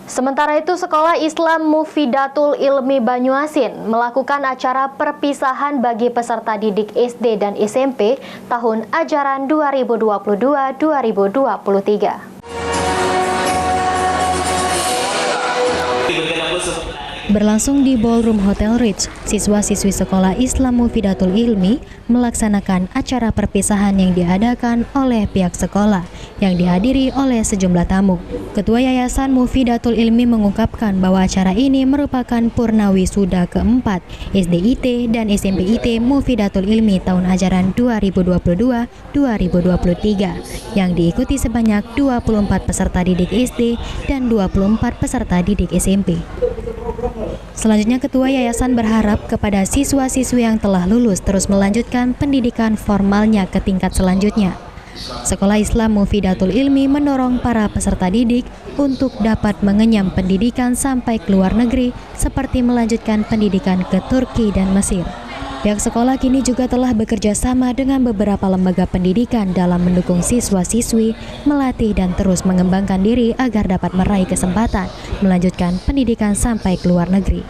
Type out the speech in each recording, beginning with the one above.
Sementara itu, Sekolah Islam Mufidatul Ilmi Banyuasin melakukan acara perpisahan bagi peserta didik SD dan SMP tahun ajaran 2022-2023. Berlangsung di Ballroom Hotel Ritz, siswa-siswi Sekolah Islam Mufidatul Ilmi melaksanakan acara perpisahan yang diadakan oleh pihak sekolah yang dihadiri oleh sejumlah tamu. Ketua Yayasan Mufidatul Ilmi mengungkapkan bahwa acara ini merupakan purnawisuda keempat SDIT dan SMPIT Mufidatul Ilmi tahun ajaran 2022-2023 yang diikuti sebanyak 24 peserta didik SD dan 24 peserta didik SMP. Selanjutnya, Ketua Yayasan berharap kepada siswa-siswi yang telah lulus terus melanjutkan pendidikan formalnya ke tingkat selanjutnya. Sekolah Islam Mufidatul Ilmi mendorong para peserta didik untuk dapat mengenyam pendidikan sampai ke luar negeri seperti melanjutkan pendidikan ke Turki dan Mesir. Pihak sekolah kini juga telah bekerja sama dengan beberapa lembaga pendidikan dalam mendukung siswa-siswi, melatih dan terus mengembangkan diri agar dapat meraih kesempatan melanjutkan pendidikan sampai ke luar negeri.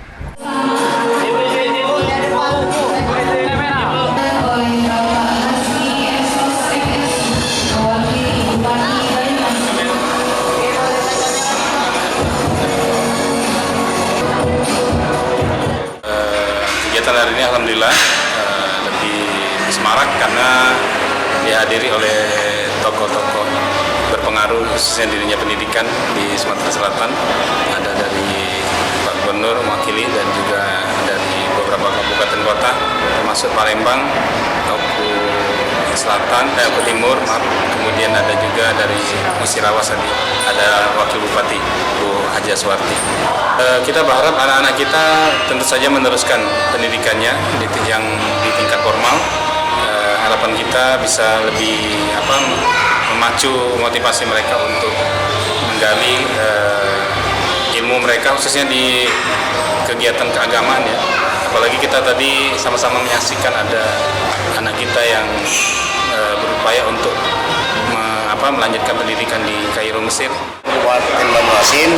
Kegiatan hari ini alhamdulillah lebih semarak karena dihadiri oleh tokoh-tokoh berpengaruh khususnya di dunia pendidikan di Sumatera Selatan. Ada dari Pak Gubernur mewakili dan juga dari beberapa kabupaten kota termasuk Palembang, Maluku Selatan, Maluku Timur, kemudian ada juga dari Musirawas tadi, ada Wakil Bupati Bu Haja Suwarti. Kita berharap anak-anak kita tentu saja meneruskan pendidikannya yang di tingkat formal. Harapan kita bisa lebih memacu motivasi mereka untuk menggali ilmu mereka khususnya di kegiatan keagamaan ya. Apalagi kita tadi sama-sama menyaksikan ada anak kita yang berupaya untuk melanjutkan pendidikan di Kairo, Mesir. Kabupaten Banyuasin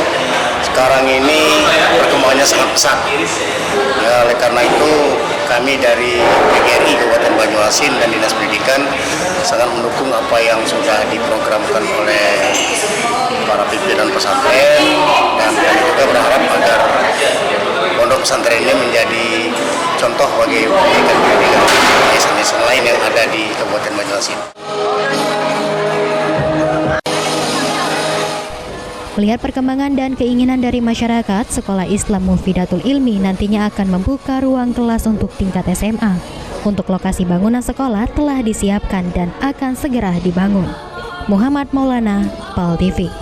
sekarang ini perkembangannya sangat pesat. Ya, oleh karena itu kami dari PGRI Kabupaten Banyuasin dan Dinas Pendidikan sangat mendukung apa yang sudah diprogramkan oleh para pimpinan pesantren, dan kami juga berharap agar pondok pesantren ini menjadi contoh bagi pendidikan yayasan-yayasan lain yang ada di Kabupaten Banyuasin. Melihat perkembangan dan keinginan dari masyarakat, Sekolah Islam Mufidatul Ilmi nantinya akan membuka ruang kelas untuk tingkat SMA. Untuk lokasi bangunan sekolah telah disiapkan dan akan segera dibangun. Muhammad Maulana, PAL TV.